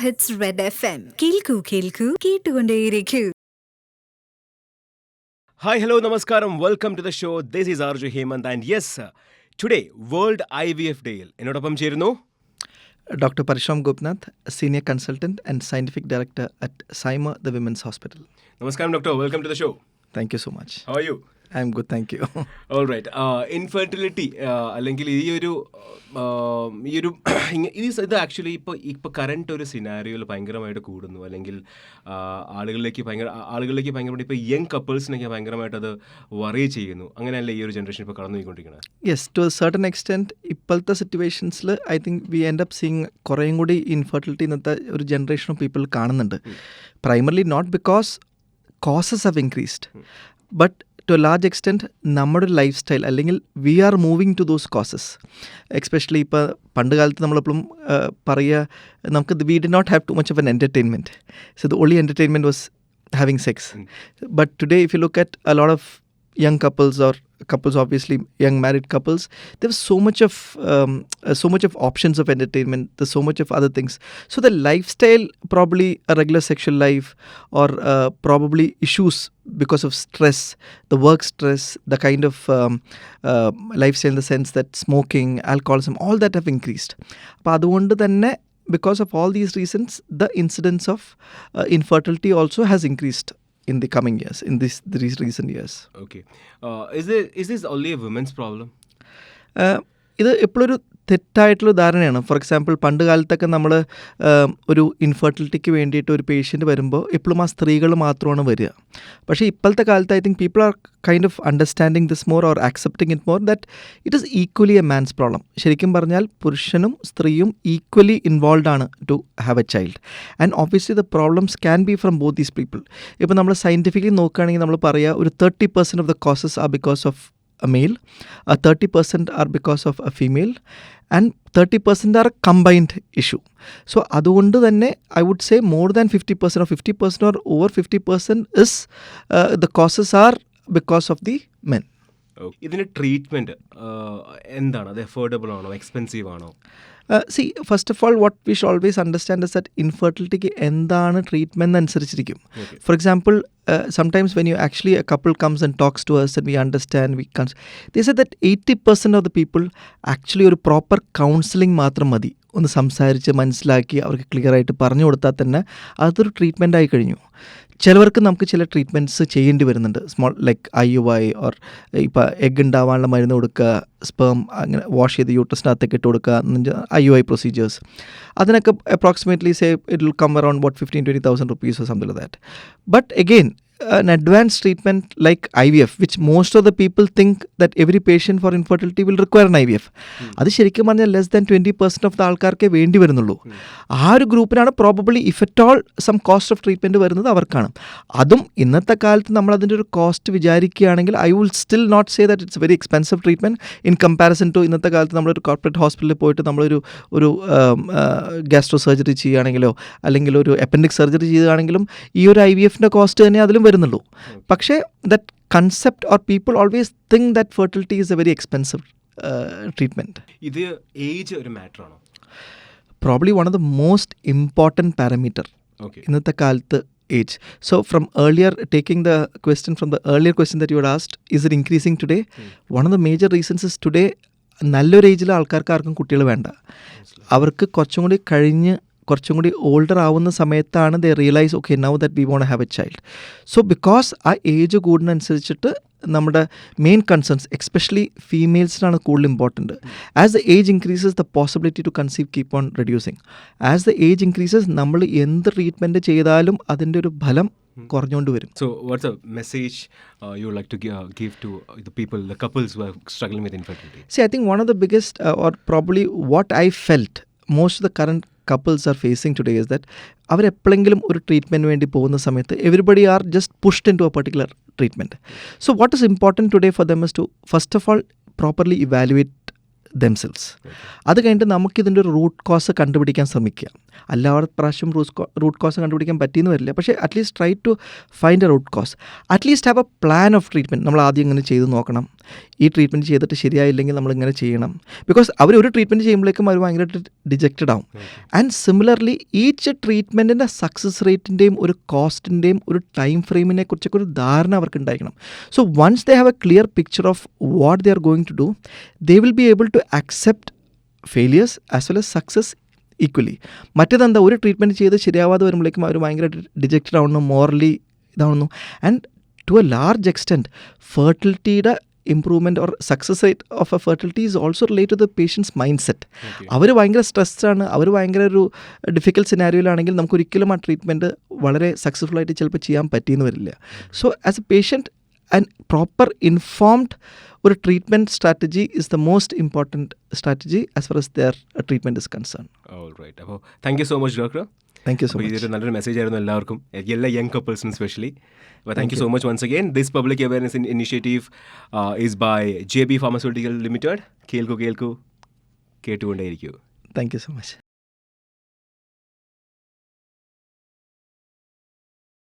Hits red FM. കേൾക്കൂ കേൾക്കൂ കേട്ടുകൊണ്ടേയിരിക്കൂ. Hi, hello, namaskaram. Welcome to the show. This is Arju Hemant and yes, today World IVF Day. എന്നോടൊപ്പം ചേരുന്നു Dr. Parishram Gopinath, Senior Consultant and Scientific Director at Saima, the Women's Hospital. നമസ്കാരം doctor, welcome to the show. Thank you so much. How are you? I am good, thank you. All right. Infertility അല്ലെങ്കിൽ ഇത് actually ഇപ്പോൾ current ഒരു സിനാരിയോയിൽ ഭയങ്കരമായിട്ട് കൂടുന്നു, അല്ലെങ്കിൽ ആളുകളിലേക്ക് ഭയങ്കരമായിട്ട് ഇപ്പോൾ യങ് കപ്പിൾസിനൊക്കെ ഭയങ്കരമായിട്ട് അത് വറി ചെയ്യുന്നു. അങ്ങനെയല്ലേ ഈ ഒരു ജനറേഷൻ ഇപ്പോൾ കടന്നു പോയിക്കൊണ്ടിരിക്കുന്നത്? Yes, to a certain extent, ഇപ്പോഴത്തെ സിറ്റുവേഷൻസിൽ I think we end up seeing കുറേയും കൂടി ഇൻഫെർട്ടിലിറ്റി ഇന്നത്തെ ഒരു ജനറേഷൻ ഓഫ് പീപ്പിൾ കാണുന്നുണ്ട്. Primarily not because causes have increased, but to a large extent നമ്മുടെ ഒരു ലൈഫ് സ്റ്റൈൽ അല്ലെങ്കിൽ we are moving to those causes. Especially ഇപ്പോൾ പണ്ട് കാലത്ത് നമ്മളെപ്പോഴും പറയുക, നമുക്ക് we did not have too much of എൻ entertainment. So the only entertainment was having sex. But today, if you look at a lot of young couples or couples, obviously young married couples, there's so much of options of entertainment. There's so much of other things. So the lifestyle, probably a regular sexual life, or probably issues because of stress, the work stress, the kind of lifestyle in the sense that smoking, alcoholism, all that have increased. അപ്പോൾ അതുകൊണ്ട് തന്നെ because of all these reasons, the incidence of infertility also has increased in the coming years, in these recent years. Okay. Is this only a women's problem? ഇത് എപ്പോഴൊരു തെറ്റായിട്ടുള്ള ധാരണയാണ്. For example പണ്ട് കാലത്തൊക്കെ നമ്മൾ ഒരു ഇൻഫെർട്ടിലിറ്റിക്ക് വേണ്ടിയിട്ട് ഒരു പേഷ്യൻ്റ് വരുമ്പോൾ എപ്പോഴും ആ സ്ത്രീകൾ മാത്രമാണ് വരിക. പക്ഷേ ഇപ്പോഴത്തെ കാലത്ത് I think people are kind of understanding this more or accepting it more that it is equally a man's problem. ശരിക്കും പറഞ്ഞാൽ പുരുഷനും സ്ത്രീയും ഈക്വലി ഇൻവോൾവ് ആണ് to have a child. And obviously the problems can be from both these people. ഇപ്പോൾ നമ്മൾ scientifically നോക്കുകയാണെങ്കിൽ നമ്മൾ പറയുക ഒരു 30% of the causes are because of a male, 30% are because of a female, and 30% are a combined issue. So അതുകൊണ്ട് തന്നെ I would say more than 50% or 50% or over 50% is the causes are because of the men. ഇതിന് treatment എന്താണ്? അത് affordable ആണോ, expensive ആണോ? See, first of all, what we should always understand is that infertility എന്താണ് treatment അനുസരിച്ചിരിക്കും. For example, sometimes when a couple comes and talks to us and we understand, they say that 80% of the people actually ഒരു proper counselling മാത്രം മതി. ഒന്ന് സംസാരിച്ച് മനസ്സിലാക്കി അവർക്ക് clear ആയിട്ട് പറഞ്ഞു കൊടുത്താൽ തന്നെ അതൊരു ട്രീറ്റ്മെൻ്റ് ആയി കഴിഞ്ഞു. ചിലവർക്ക് നമുക്ക് ചില ട്രീറ്റ്മെൻറ്റ്സ് ചെയ്യേണ്ടി വരുന്നുണ്ട്. സ്മോൾ ലൈക്ക് IUI ഓർ ഇപ്പോൾ എഗ് ഉണ്ടാവാനുള്ള മരുന്ന് കൊടുക്കുക, സ്പേം അങ്ങനെ വാഷ് ചെയ്ത് യൂട്രസിനകത്തേക്ക് ഇട്ട് കൊടുക്കുക, IUI പ്രൊസീജിയേഴ്സ്. അതിനൊക്കെ approximately say it will come around 15,000-20,000 rupees or something like that. But again, an advanced treatment like IVF, which most of the people think that every patient for infertility will require an IVF. അത് ശരിക്കും പറഞ്ഞാൽ less than 20% of the ആൾക്കാർക്കേ വേണ്ടി വരുന്നുള്ളൂ. ആ ഒരു ഗ്രൂപ്പിനാണ് probably if at all some cost of treatment വരുന്നത് അവർക്കാണ്. അതും ഇന്നത്തെ കാലത്ത് നമ്മൾ അതിൻ്റെ ഒരു കോസ്റ്റ് വിചാരിക്കുകയാണെങ്കിൽ I will still not say that it's very expensive treatment in comparison to ഇന്നത്തെ കാലത്ത് നമ്മളൊരു കോർപ്പറേറ്റ് ഹോസ്പിറ്റലിൽ പോയിട്ട് നമ്മളൊരു ഗ്യാസ്ട്രോ സർജറി ചെയ്യുകയാണെങ്കിലോ അല്ലെങ്കിൽ ഒരു അപ്പൻഡിക്സ് സർജറി ചെയ്യുകയാണെങ്കിലും ഈ ഒരു IVFൻ്റെ കോസ്റ്റ് തന്നെ അതിലും വരുന്നുള്ളൂ. പക്ഷേ that concept or people always think that fertility is A very expensive treatment. ഇത് ഏജ് ഒരു മാറ്റർ ആണോ? Probably one of the most important parameter ഇന്നത്തെ കാലത്ത് age. So from earlier, taking the question from the earlier question that you had asked, is it increasing today? One of the major reasons is today നല്ലൊരു ഏജിൽ ആൾക്കാർക്ക് ആർക്കും കുട്ടികൾ വേണ്ട. അവർക്ക് കുറച്ചും കൂടി കഴിഞ്ഞ് കുറച്ചും കൂടി ഓൾഡർ ആവുന്ന സമയത്താണ് they realise okay now that we won't have a child. So because ആ ഏജ് കൂടുന്നതനുസരിച്ചിട്ട് നമ്മുടെ മെയിൻ കൺസേൺസ് എക്സ്പെഷ്യലി ഫീമെയിൽസിനാണ് കൂടുതൽ important. As the age increases the possibility to conceive keep on reducing. As the age increases നമ്മൾ എന്ത് treatment ചെയ്താലും അതിൻ്റെ ഒരു ഫലം കുറഞ്ഞുകൊണ്ട് വരും. So what's a message you would like to give to the people, the couples who are struggling with infertility? See, I think one of the biggest or probably what I felt most of the current couples are facing today is that അവരെപ്പോഴെങ്കിലും ഒരു treatment വേണ്ടി പോകുന്ന സമയത്ത് everybody are just pushed into a particular treatment. So what is important today for them is to first of all properly evaluate themselves. അത് കഴിഞ്ഞിട്ട് നമുക്കിതിൻ്റെ ഒരു root cause കണ്ടുപിടിക്കാൻ ശ്രമിക്കുക. എല്ലാവരും പ്രാവശ്യം റൂട്ട് കോസ് കണ്ടുപിടിക്കാൻ പറ്റിയെന്ന് വരില്ല, പക്ഷേ at least try to find a root cause. At least have a plan of treatment. നമ്മൾ ആദ്യം ഇങ്ങനെ ചെയ്ത് നോക്കണം, ഈ ട്രീറ്റ്മെൻറ്റ് ചെയ്തിട്ട് ശരിയായില്ലെങ്കിൽ നമ്മളിങ്ങനെ ചെയ്യണം. ബിക്കോസ് അവർ ഒരു ട്രീറ്റ്മെൻറ്റ് ചെയ്യുമ്പോഴേക്കും അവർ ഭയങ്കരമായിട്ട് ഡിജക്റ്റഡ് ആവും. ആൻഡ് സിമിലർലി ഈച്ച് ട്രീറ്റ്മെൻറ്റിൻ്റെ സക്സസ് റേറ്റിൻ്റെയും ഒരു കോസ്റ്റിൻ്റെയും ഒരു ടൈം ഫ്രെയിമിനെ കുറിച്ചൊക്കെ ഒരു ധാരണ അവർക്ക് ഉണ്ടായിരിക്കണം. So once they have a clear picture of what they are going to do, they will be able to accept failures as well as success equally. മറ്റേതെന്താ, ഒരു treatment ചെയ്ത് ശരിയാവാതെ വരുമ്പോഴേക്കും അവർ ഭയങ്കരമായിട്ട് ഡിജക്റ്റഡ് ആവുന്നു, മോറലി ഇതാവുന്നു. And to a large extent ഫെർട്ടിലിറ്റിയുടെ improvement or success rate of a fertility is also relate to the patient's mindset. അവർ ഭയങ്കര സ്ട്രെസ്സാണ്, അവർ ഭയങ്കര ഒരു ഡിഫിക്കൽട്ട് സിനാരിയോയിലാണെങ്കിൽ നമുക്കൊരിക്കലും ആ ട്രീറ്റ്മെൻറ്റ് വളരെ സക്സസ്ഫുള്ളായിട്ട് ചിലപ്പോൾ ചെയ്യാൻ പറ്റിയെന്ന് വരില്ല. So as a patient and proper informed ഒരു treatment strategy is the most important strategy as far as their treatment is concern. Alright. അപ്പോൾ thank you so much doctor. Thank you so much. ഇതൊരു നല്ലൊരു message ആയിരുന്നു എല്ലാവർക്കും, എല്ലാ young കപ്പിൾസിനും specially. അപ്പോൾ thank you so much once again. This public awareness initiative is by JB Pharmaceutical Limited. കേൾക്കൂ കേട്ടുകൊണ്ടേയിരിക്കൂ. Thank you so much.